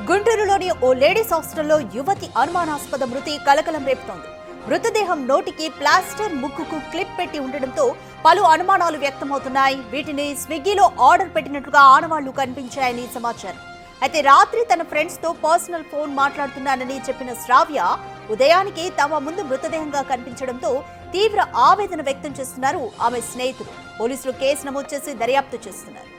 గుంటూరులోని ఓ లేడీస్ హాస్టల్లో యువతి అనుమానాస్పద మృతి కలకలం రేపుతోంది. మృతదేహం నోటికి ప్లాస్టర్, ముక్కుకు క్లిప్ పెట్టి ఉండడంతో పలు అనుమానాలు వ్యక్తమవుతున్నాయి. వీటిని స్విగ్గీలో ఆర్డర్ పెట్టినట్లుగా ఆనవాళ్లు కనిపించాయని సమాచారం. అయితే రాత్రి తన ఫ్రెండ్స్ తో పర్సనల్ ఫోన్ మాట్లాడుతున్నానని చెప్పిన శ్రావ్య ఉదయానికి తమ ముందు మృతదేహంగా కనిపించడంతో తీవ్ర ఆవేదన వ్యక్తం చేస్తున్నారు ఆమె స్నేహితులు. పోలీసులు కేసు నమోదు చేసి దర్యాప్తు చేస్తున్నారు.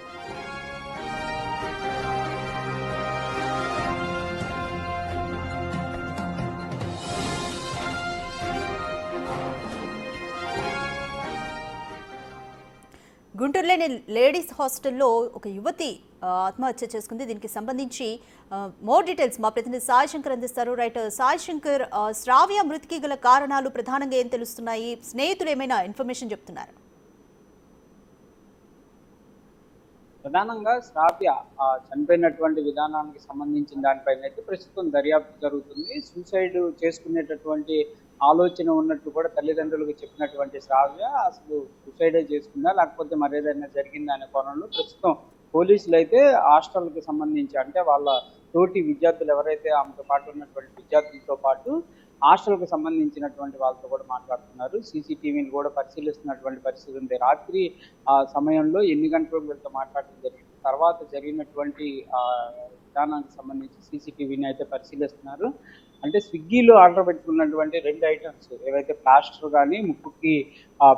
గుంటూరులోని లేడీస్ హాస్టల్లో ఒక యువతి ఆత్మహత్య చేసుకుంది. దీనికి సంబంధించి మోర్ డీటెయిల్స్ మా ప్రతినిధి సాయి శంకర్ అందిస్తారు. రైట్ సాయి శంకర్, శ్రావ్య మృతికి గల కారణాలు ప్రధానంగా ఏం తెలుస్తున్నాయి? స్నేహితులు ఏమైనా ఇన్ఫర్మేషన్ చెప్తున్నారు? ప్రధానంగా శ్రావ్య చనిపోయినటువంటి విధానానికి సంబంధించిన దానిపైన అయితే ప్రస్తుతం దర్యాప్తు జరుగుతుంది. సూసైడ్ చేసుకునేటటువంటి ఆలోచన ఉన్నట్టు కూడా తల్లిదండ్రులకు చెప్పినటువంటి శ్రావ్య అసలు సూసైడే చేసుకుందా లేకపోతే మరేదైనా జరిగిందా అనే కోణంలో ప్రస్తుతం పోలీసులు అయితే హాస్టల్కి సంబంధించి అంటే వాళ్ళ తోటి విద్యార్థులు ఎవరైతే ఆమెతో పాటు ఉన్నటువంటి విద్యార్థులతో పాటు హాస్టల్కి సంబంధించినటువంటి వాళ్ళతో కూడా మాట్లాడుతున్నారు. సీసీటీవీని కూడా పరిశీలిస్తున్నటువంటి పరిస్థితి ఉంది. రాత్రి సమయంలో ఎన్ని గంటలకు వీళ్ళతో మాట్లాడడం జరిగింది, తర్వాత జరిగినటువంటి విధానానికి సంబంధించి సీసీటీవీని అయితే పరిశీలిస్తున్నారు. అంటే స్విగ్గీలో ఆర్డర్ పెట్టుకున్నటువంటి 2 ఐటమ్స్ ఏవైతే ప్లాస్టర్ కానీ ముక్కుకి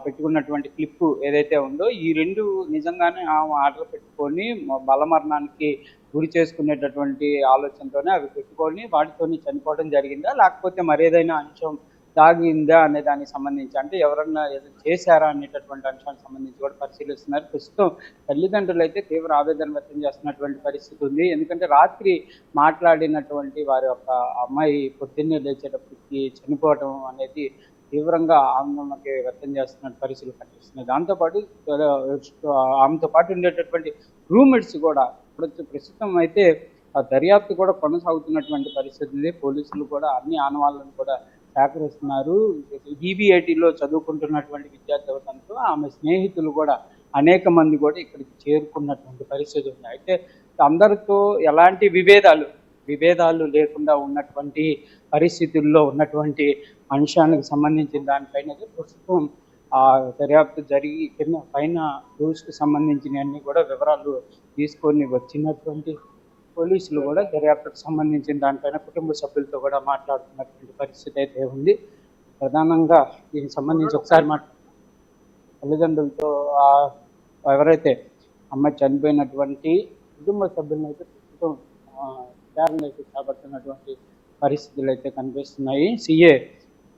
పెట్టుకున్నటువంటి క్లిప్ ఏదైతే ఉందో ఈ 2 నిజంగానే ఆర్డర్ పెట్టుకొని బలమరణానికి గురి చేసుకునేటటువంటి ఆలోచనతోనే అవి పెట్టుకొని వాటితోని చనిపోవడం జరిగిందా లేకపోతే మరేదైనా అంశం దాగిందా అనే దానికి సంబంధించి అంటే ఎవరన్నా ఏదైనా చేశారా అనేటటువంటి అంశానికి సంబంధించి కూడా పరిశీలిస్తున్నారు. ప్రస్తుతం తల్లిదండ్రులు అయితే తీవ్ర ఆవేదన వ్యక్తం చేస్తున్నటువంటి పరిస్థితి ఉంది. ఎందుకంటే రాత్రి మాట్లాడినటువంటి వారి యొక్క అమ్మాయి పొద్దున్నే లేచేటప్పటికి చనిపోవడం అనేది తీవ్రంగా ఆందోళనకి వ్యక్తం చేస్తున్న పరిస్థితులు కనిపిస్తున్నాయి. దాంతోపాటు ఆమెతో పాటు ఉండేటటువంటి రూమ్మేట్స్ కూడా ప్రస్తుతం అయితే దర్యాప్తు కూడా కొనసాగుతున్నటువంటి పరిస్థితి ఉంది. పోలీసులు కూడా అన్ని ఆనవాళ్ళను కూడా సేకరిస్తున్నారు. ఈబీఐటీలో చదువుకుంటున్నటువంటి విద్యార్థులతో ఆమె స్నేహితులు కూడా అనేక మంది కూడా ఇక్కడికి చేరుకున్నటువంటి పరిస్థితి ఉంది. అయితే అందరితో ఎలాంటి విభేదాలు లేకుండా ఉన్నటువంటి పరిస్థితుల్లో ఉన్నటువంటి అంశానికి సంబంధించిన దానిపైన ప్రస్తుతం దర్యాప్తు జరిగి పైన రూల్స్కి సంబంధించిన అన్ని కూడా వివరాలు తీసుకొని వచ్చినటువంటి పోలీసులు కూడా దర్యాప్తుకు సంబంధించిన దానిపైన కుటుంబ సభ్యులతో కూడా మాట్లాడుతున్నటువంటి పరిస్థితి అయితే ఉంది. ప్రధానంగా దీనికి సంబంధించి ఒకసారి తల్లిదండ్రులతో ఎవరైతే అమ్మాయి చనిపోయినటువంటి కుటుంబ సభ్యులను అయితే ప్రస్తుతం విచారణ అయితే చేపడుతున్నటువంటి పరిస్థితులు అయితే కనిపిస్తున్నాయి. సిఏ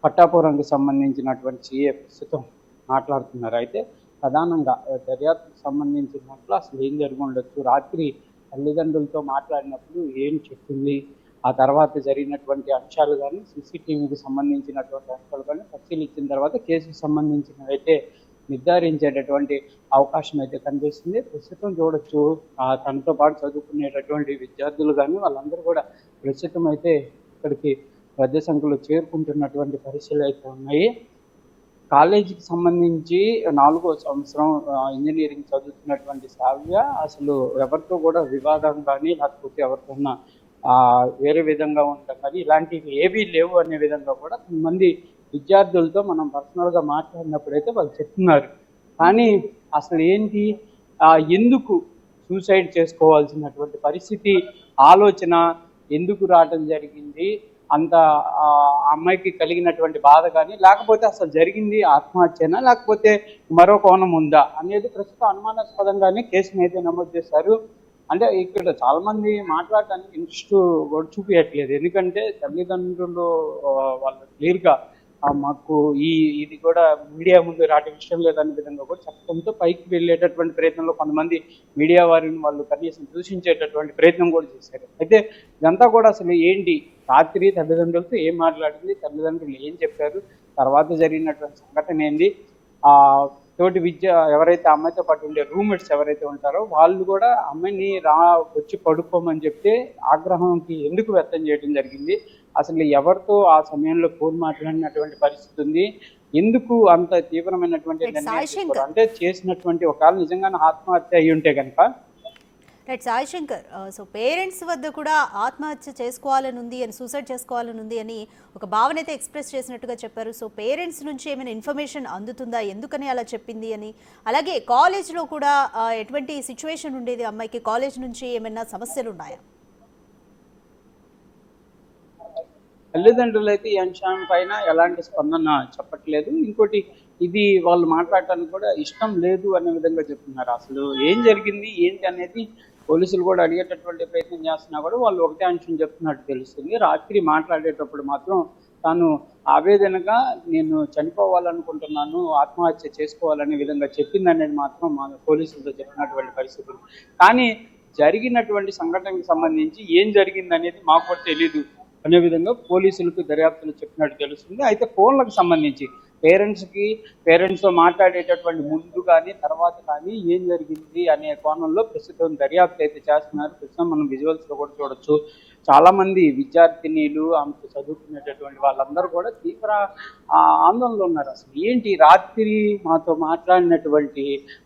పట్టాపురంకి సంబంధించినటువంటి సిఏ ప్రస్తుతం మాట్లాడుతున్నారు. అయితే ప్రధానంగా దర్యాప్తుకు సంబంధించినట్లు అసలు ఏం జరిగి ఉండొచ్చు, రాత్రి తల్లిదండ్రులతో మాట్లాడినప్పుడు ఏం చెప్పింది, ఆ తర్వాత జరిగినటువంటి అంశాలు కానీ సీసీటీవీకి సంబంధించినటువంటి అంశాలు కానీ పరిశీలించిన తర్వాత కేసుకు సంబంధించినవి అయితే నిర్ధారించేటటువంటి అవకాశం అయితే కనిపిస్తుంది. ప్రస్తుతం చూడొచ్చు తనతో పాటు చదువుకునేటటువంటి విద్యార్థులు కానీ వాళ్ళందరూ కూడా ప్రస్తుతం అయితే ఇక్కడికి పెద్ద సంఖ్యలో చేరుకుంటున్నటువంటి పరిస్థితులు అయితే ఉన్నాయి. కాలేజీకి సంబంధించి 4వ సంవత్సరం ఇంజనీరింగ్ చదువుతున్నటువంటి శ్రావ్య అసలు ఎవరితో కూడా వివాదం కానీ లేకపోతే ఎవరికన్నా వేరే విధంగా ఉండటం కానీ ఇలాంటివి ఏవీ లేవు అనే విధంగా కూడా కొంతమంది విద్యార్థులతో మనం పర్సనల్గా మాట్లాడినప్పుడైతే వాళ్ళు చెప్తున్నారు. కానీ అసలు ఏంటి, ఎందుకు సూసైడ్ చేసుకోవాల్సినటువంటి పరిస్థితి ఆలోచన ఎందుకు రావడం జరిగింది, అంత అమ్మాయికి కలిగినటువంటి బాధ కానీ లేకపోతే అసలు జరిగింది ఆత్మహత్యనా లేకపోతే మరో కోణం ఉందా అనేది ప్రస్తుతం అనుమానాస్పదంగానే కేసుని అయితే నమోదు చేశారు. అంటే ఇక్కడ చాలా మంది మాట్లాడటానికి ఇంట్రెస్ట్ కూడా చూపించట్లేదు. ఎందుకంటే తల్లిదండ్రులు వాళ్ళు క్లియర్గా మాకు ఇది కూడా మీడియా ముందు రావడం ఇష్టం లేదనే విధంగా కూడా చెప్పడంతో పైకి వెళ్ళేటటువంటి ప్రయత్నంలో కొంతమంది మీడియా వారిని వాళ్ళు కనీసం దూషించేటటువంటి ప్రయత్నం కూడా చేశారు. అయితే ఇదంతా కూడా అసలు ఏంటి, రాత్రి తల్లిదండ్రులతో ఏం మాట్లాడింది, తల్లిదండ్రులు ఏం చెప్పారు, తర్వాత జరిగినటువంటి సంఘటన ఏంది, తోటి ఎవరైతే అమ్మాయితో పాటు ఉండే రూమ్మేట్స్ ఎవరైతే ఉంటారో వాళ్ళు కూడా అమ్మాయిని వచ్చి పడుకోమని చెప్తే ఆగ్రహానికి ఎందుకు వ్యక్తం చేయడం జరిగింది, అసలు ఎవరితో ఆ సమయంలో ఫోన్ మాట్లాడినటువంటి పరిస్థితి ఉంది, ఎందుకు అంత తీవ్రమైనటువంటి నిర్ణయం అంటే చేసినటువంటి ఒకవేళ నిజంగానే ఆత్మహత్య అయ్యి ఉంటే కనుక right Sai Shankar, so parents వద్ద కూడా ఆత్మహత్య చేసుకోవాలని ఉంది అని, సూసైడ్ చేసుకోవాలని ఉంది అని ఒక భావన అయితే ఎక్స్ప్రెస్ చేసినట్టుగా చెప్పారు. సో పేరెంట్స్ నుంచి ఏమైనా ఇన్ఫర్మేషన్ అందుతుందా, ఎందుకని అలా చెప్పింది అని? అలాగే కాలేజ్లో కూడా ఎటువంటి సిచ్యువేషన్ ఉండేది అమ్మాయికి? కాలేజ్ నుంచి ఏమైనా సమస్యలు ఉన్నాయా? తల్లిదండ్రులు అయితే ఈ అంశం పైన ఎలాంటి స్పందన చెప్పట్లేదు. ఇంకోటి, ఇది వాళ్ళు మాట్లాడటానికి కూడా ఇష్టం లేదు అనే విధంగా చెప్తున్నారు. అసలు ఏం జరిగింది ఏంటి అనేది పోలీసులు కూడా అడిగేటటువంటి ప్రయత్నం చేస్తున్నా కూడా వాళ్ళు ఒకటే అంశం చెప్తున్నట్టు తెలుస్తుంది. రాత్రి మాట్లాడేటప్పుడు మాత్రం తాను ఆవేదనగా నేను చనిపోవాలనుకుంటున్నాను, ఆత్మహత్య చేసుకోవాలనే విధంగా చెప్పింది అనేది మాత్రం మా పోలీసులతో చెప్పినటువంటి పరిస్థితులు. కానీ జరిగినటువంటి సంఘటనకు సంబంధించి ఏం జరిగింది అనేది మాకు కూడా తెలీదు అనే విధంగా పోలీసులకు దర్యాప్తులు చెప్పినట్టు తెలుస్తుంది. అయితే ఫోన్లకు సంబంధించి పేరెంట్స్తో మాట్లాడేటటువంటి ముందు కానీ తర్వాత కానీ ఏం జరిగింది అనే కోణంలో ప్రస్తుతం దర్యాప్తు అయితే చేస్తున్నారు. ప్రస్తుతం మనం విజువల్స్లో కూడా చూడొచ్చు. చాలా మంది విద్యార్థినీలు, ఆమెకు చదువుకునేటటువంటి వాళ్ళందరూ కూడా తీవ్ర ఆందోళనలో ఉన్నారు. అసలు ఏంటి, రాత్రి మాతో మాట్లాడినటువంటి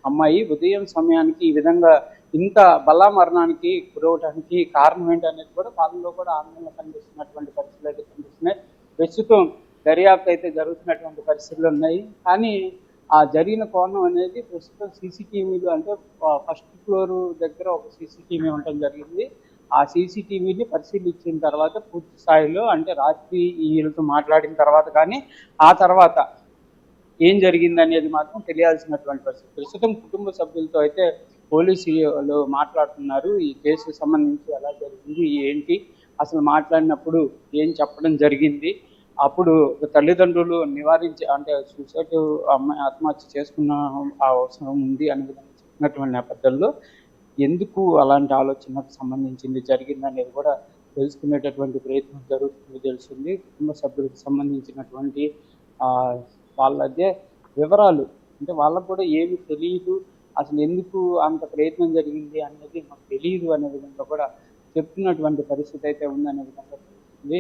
అమ్మాయి ఉదయం సమయానికి ఈ విధంగా ఇంత బలామరణానికి గురవడానికి కారణం ఏంటనేది కూడా వాళ్ళలో కూడా ఆందోళన కనిపిస్తున్నటువంటి పరిస్థితులు అయితే కనిపిస్తున్నాయి. ప్రస్తుతం దర్యాప్తు అయితే జరుగుతున్నటువంటి పరిస్థితులు ఉన్నాయి. కానీ ఆ జరిగిన కోణం అనేది ప్రస్తుతం సీసీటీవీలు, అంటే ఫస్ట్ ఫ్లోర్ దగ్గర ఒక సీసీటీవీ ఉండటం జరిగింది. ఆ సీసీటీవీని పరిశీలించిన తర్వాత పూర్తి స్థాయిలో, అంటే రాత్రి వీళ్ళతో మాట్లాడిన తర్వాత కానీ ఆ తర్వాత ఏం జరిగింది అనేది మాత్రం తెలియాల్సినటువంటి పరిస్థితి. ప్రస్తుతం కుటుంబ సభ్యులతో అయితే పోలీసులు మాట్లాడుతున్నారు. ఈ కేసుకు సంబంధించి ఎలా జరిగింది ఏంటి, అసలు మాట్లాడినప్పుడు ఏం చెప్పడం జరిగింది, అప్పుడు తల్లిదండ్రులు నివారించి, అంటే సూసైడ్ అమ్మాయి ఆత్మహత్య చేసుకున్న అవసరం ఉంది అనే విధంగా చెప్పినటువంటి నేపథ్యంలో ఎందుకు అలాంటి ఆలోచనకు సంబంధించింది జరిగింది అనేది కూడా తెలుసుకునేటటువంటి ప్రయత్నం జరుగుతుంది తెలుస్తుంది. కుటుంబ సభ్యులకు సంబంధించినటువంటి వాళ్ళదే వివరాలు, అంటే వాళ్ళకు కూడా ఏమి తెలియదు, అసలు ఎందుకు అంత ప్రయత్నం జరిగింది అనేది మాకు తెలియదు అనే విధంగా కూడా చెప్తున్నటువంటి పరిస్థితి అయితే ఉందనే విధంగా తెలుస్తుంది.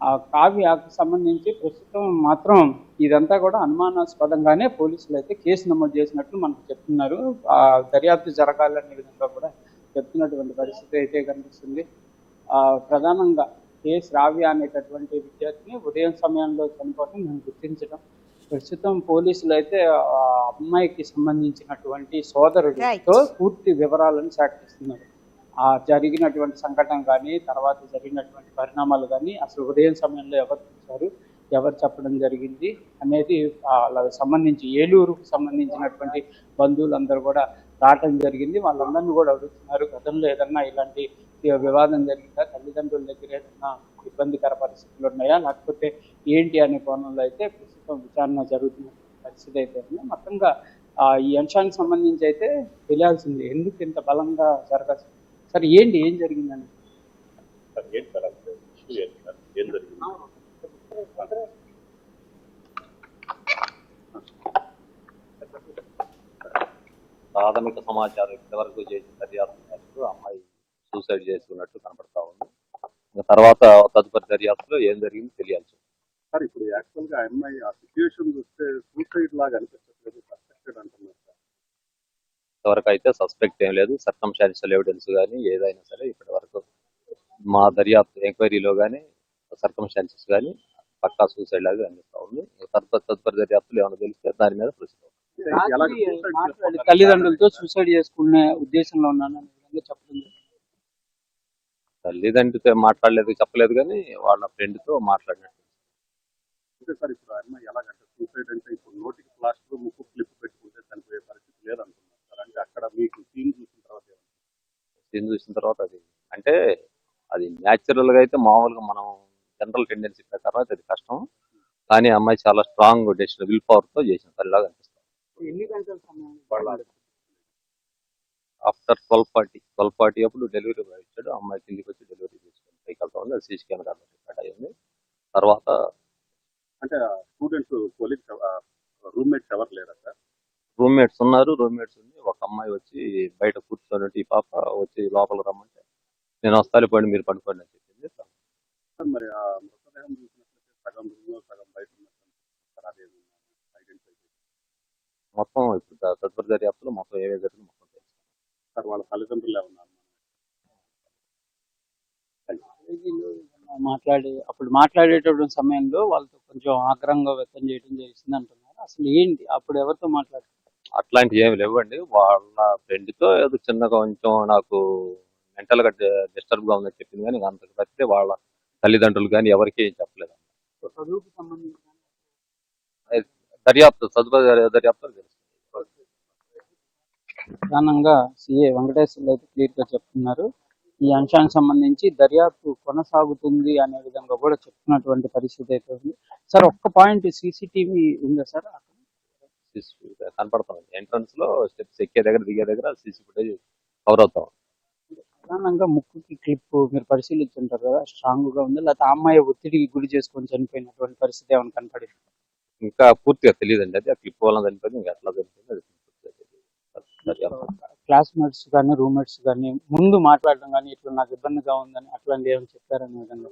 ఆ కావ్యకు సంబంధించి ప్రస్తుతం మాత్రం ఇదంతా కూడా అనుమానాస్పదంగానే పోలీసులు అయితే కేసు నమోదు చేసినట్లు మనకు చెప్తున్నారు. ఆ దర్యాప్తు జరగాలనే విధంగా కూడా చెప్తున్నటువంటి పరిస్థితి అయితే కనిపిస్తుంది. ప్రధానంగా శ్రావ్య అనేటటువంటి విద్యార్థిని ఉదయం సమయంలో చనిపోవడం మేము గుర్తించడం, ప్రస్తుతం పోలీసులు అయితే ఆ అమ్మాయికి సంబంధించినటువంటి సోదరుడితో పూర్తి వివరాలను సేకరిస్తున్నారు. ఆ జరిగినటువంటి సంఘటన కానీ, తర్వాత జరిగినటువంటి పరిణామాలు కానీ, అసలు ఉదయం సమయంలో ఎవరు చూశారు, ఎవరు చెప్పడం జరిగింది అనేది వాళ్ళకి సంబంధించి ఏలూరుకు సంబంధించినటువంటి బంధువులందరూ కూడా రావటం జరిగింది. వాళ్ళందరినీ కూడా అడుగుతున్నారు, గతంలో ఏదన్నా ఇలాంటి వివాదం జరిగిందా, తల్లిదండ్రుల దగ్గర ఏదన్నా ఇబ్బందికర పరిస్థితులు ఉన్నాయా, లేకపోతే ఏంటి అనే కోణంలో అయితే ప్రస్తుతం విచారణ జరుగుతున్న పరిస్థితి అయితే ఉంది. మొత్తంగా ఈ అంశానికి సంబంధించి అయితే తెలియాల్సింది, ఎందుకు ఇంత బలంగా జరగాల్సింది, సరే ఏంటి, ఏం జరిగిందని. ప్రాథమిక సమాచారం ఇంతవరకు చేసిన దర్యాప్తు మేరకు అమ్మాయి సూసైడ్ చేసుకున్నట్టు కనపడతా ఉంది. ఇంకా తర్వాత తదుపరి దర్యాప్తులో ఏం జరిగింది తెలియాల్సి ఉంది. సార్, ఇప్పుడు యాక్చువల్ గా అమ్మాయి ఆ సిచ్యువేషన్ చూస్తే సూసైడ్ లాగా అనిపించట్లేదు, సస్పెక్టెడ్ అంటున్నారు సార్. ఇంతవరకు అయితే సస్పెక్ట్ ఏం లేదు. సర్కమ్స్టాన్షియల్ ఎవిడెన్స్ కానీ ఏదైనా సరే ఇప్పటి వరకు మా దర్యాప్తు ఎంక్వైరీలో కానీ సర్కమ్స్టాన్సెస్ కానీ పక్కా సూసైడ్ లాగా అనిపిస్తా ఉంది. తదుపరి దర్యాప్తులు ఏమైనా తెలిస్తే దాని మీద ప్రస్తుతం తల్లిదండ్రులతో సూసైడ్ చేసుకునే ఉద్దేశంలో ఉన్నాను చెప్పడం. తల్లిదండ్రులతో మాట్లాడలేదు, చెప్పలేదు, కానీ వాళ్ళ ఫ్రెండ్ తో మాట్లాడినట్టు. అంటే సార్, ఇప్పుడు అమ్మాయి ఎలాగంటే సూసైడ్ అంటే ఇప్పుడు నోటికి ప్లాస్టర్, ముక్కు క్లిప్ పెట్టుకుంటే చనిపోయే పరిస్థితి లేదనుకున్నారు సార్. అంటే అక్కడ మీకు సీన్ చూసిన తర్వాత అది అంటే అది న్యాచురల్ గా అయితే మామూలుగా మనం జనరల్ టెండెన్సీ ప్రకారం అయితే అది కష్టం. కానీ అమ్మాయి చాలా స్ట్రాంగ్ డెసిషన్, విల్ పవర్ తో చేసిన తల్లిలాగా అనిపిస్తుంది. ఆఫ్టర్ 12:40 అప్పుడు డెలివరీ బాయ్ వచ్చాడు. అమ్మాయి కిందికి వచ్చి డెలివరీ చేసుకుని పైకి వెళ్తా ఉంది. అది సీసీ కెమెరా రికార్డ్ అయ్యింది. తర్వాత అంటే స్టూడెంట్స్, కొలీగ్స్, రూమ్మేట్స్ ఎవరు లేరా సార్? రూమ్మేట్స్ ఉన్నారు. రూమ్మేట్స్ ఉంది. ఒక అమ్మాయి వచ్చి బయట కూర్చొని, ఈ పాప వచ్చి లోపల రమ్మంటే నేను వస్తాను పోండి, మీరు పడుకోండి అని చెప్పింది. మరి ఆ మృతదేహం చూసినట్లయితే సగం రూమ్ సగం బయట మొత్తం ఇప్పుడు తదుపరి దర్యాప్తులో మొత్తం ఏవే జరిగింది మొత్తం తెలుసు. సార్ వాళ్ళ తల్లిదండ్రులు ఏమన్నారు? అప్పుడు మాట్లాడేటటువంటి సమయంలో వాళ్ళతో కొంచెం ఆగ్రహంగా వ్యక్తం చేయడం జరిగింది అంటున్నారు. అసలు ఏంటి అప్పుడు ఎవరితో మాట్లాడారు? అట్లాంటివి ఏమి లేవండి. వాళ్ళ ఫ్రెండ్తో ఏదో చిన్నగా కొంచెం నాకు మెంటల్గా డిస్టర్బ్గా ఉందని చెప్పింది, కానీ అంతకు తప్పితే వాళ్ళ తల్లిదండ్రులు కానీ ఎవరికి ఏం చెప్పలేదు. చదువుకు సంబంధించిన తదుపరి దర్యాప్తులో తెలుస్తుంది. ప్రధానంగా సిఏ వెంకటేశ్వర్లు అయితే క్లియర్ గా చెప్తున్నారు. ఈ అంశానికి సంబంధించి దర్యాప్తు కొనసాగుతుంది అనే విధంగా కూడా చెప్తున్నటువంటి పరిస్థితి అయితే ఉంది. సార్ ఒక్క పాయింట్, సీసీటీవీ ఉందా సార్? కనపడతాం ఎంట్రన్స్ లో స్టెప్స్ ఎక్కే దగ్గర దిగే దగ్గర సీసీ ఫుటేజ్ కవర్ అవుతాం. ప్రధానంగా ముక్కుకి క్లిప్ మీరు పరిశీలించుంటారు కదా, స్ట్రాంగ్ గా ఉంది, లేకపోతే ఆ అమ్మాయి ఒత్తిడికి గురి చేసుకొని చనిపోయినటువంటి పరిస్థితి ఏమైనా కనపడింది? ఇంకా పూర్తిగా తెలియదండి. అది ఆ క్లిప్ వల్ల చనిపోయింది, ఇంకా ఎట్లా చనిపోయింది అది పూర్తిగా తెలియదు. క్లాస్మేట్స్ కానీ రూమ్మేట్స్ కానీ ముందు మాట్లాడడం కానీ ఇట్లా నాకు ఇబ్బందిగా ఉందని అట్లాంటి ఏమైనా చెప్పారనే విధంగా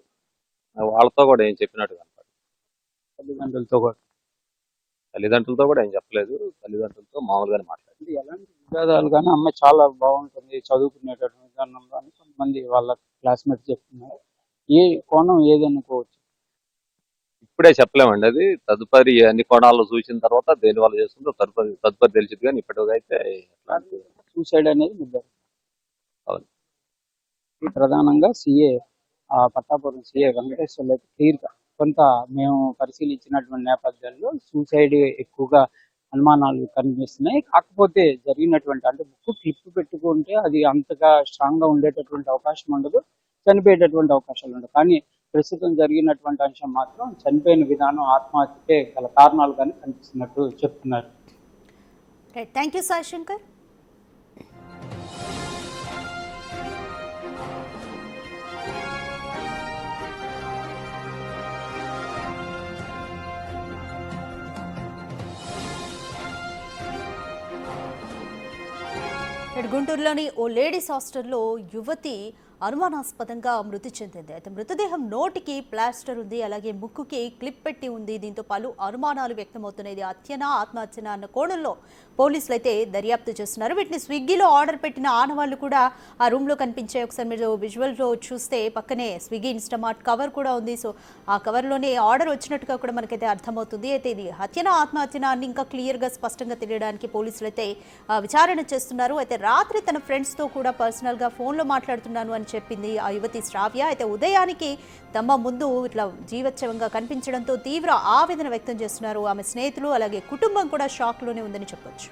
వాళ్ళతో కూడా ఏం చెప్పినట్టు కనపడదు. తల్లిదండ్రులతో కూడా ఏం చెప్పలేదు. తల్లిదండ్రులతో మామూలుగానే మాట్లాడింది. ఎలాంటి విభేదాలు కానీ అమ్మాయి చాలా బాగుంటుంది చదువుకునేటటువంటి విధానంలో అని కొంతమంది వాళ్ళ క్లాస్మేట్స్ చెప్తున్నారు. ఏ కోణం ఏదనుకోవచ్చు, ఇప్పుడే చెప్పలేమండి. అది తదుపరి అన్ని కోణాల్లో చూసిన తర్వాత దేని వల్ల చేస్తుందో తదుపరి తెలిసింది, కానీ ఇప్పటికైతే సూసైడ్ అనేది ముద్దారు. అవును. ప్రధానంగా పట్టాపురం సిఏ వెంకటేశ్వర్లు అయితే క్లియర్గా కొంత మేము పరిశీలించినటువంటి నేపథ్యంలో సూసైడ్ ఎక్కువగా అనుమానాలు కనిపిస్తున్నాయి. కాకపోతే జరిగినటువంటి అంటే ముక్కు క్లిప్ పెట్టుకుంటే అది అంతగా స్ట్రాంగ్ గా ఉండేటటువంటి అవకాశం ఉండదు, చనిపోయేటటువంటి అవకాశాలు ఉండవు. కానీ ప్రస్తుతం జరిగినటువంటి అంశం మాత్రం చనిపోయిన విధానం ఆత్మహత్యకే గల కారణాలు కానీ కనిపిస్తున్నట్టు చెప్తున్నారు. Thank you Sai Shankar. గుంటూరులోని ఓ లేడీస్ హాస్టల్లో యువతి అనుమానాస్పదంగా మృతి చెందింది. అయితే మృతదేహం నోటికి ప్లాస్టర్ ఉంది, అలాగే ముక్కుకి క్లిప్ పెట్టి ఉంది. దీంతో పలు అనుమానాలు వ్యక్తమవుతున్నాయి. ఇది హత్యనా ఆత్మహత్యనా అన్న కోణంలో పోలీసులు అయితే దర్యాప్తు చేస్తున్నారు. వీటిని స్విగ్గీలో ఆర్డర్ పెట్టిన ఆనవాళ్లు కూడా ఆ రూమ్లో కనిపించాయి. ఒకసారి మీరు విజువల్లో చూస్తే పక్కనే స్విగ్గీ ఇన్స్టామార్ట్ కవర్ కూడా ఉంది. సో ఆ కవర్లోనే ఆర్డర్ వచ్చినట్టుగా కూడా మనకైతే అర్థమవుతుంది. అయితే ఇది హత్యనా ఆత్మహత్యనా అని ఇంకా క్లియర్గా స్పష్టంగా తెలియడానికి పోలీసులు అయితే విచారణ చేస్తున్నారు. అయితే రాత్రి తన ఫ్రెండ్స్తో కూడా పర్సనల్గా ఫోన్లో మాట్లాడుతున్నాను అని చెప్పింది ఆ యువతి శ్రావ్య. అయితే ఉదయానికి తమ ముందు ఇట్లా జీవోత్సవంగా కనిపించడంతో తీవ్ర ఆవేదన వ్యక్తం చేస్తున్నారు ఆమె స్నేహితులు, అలాగే కుటుంబం కూడా షాక్లోనే ఉందని చెప్పొచ్చు.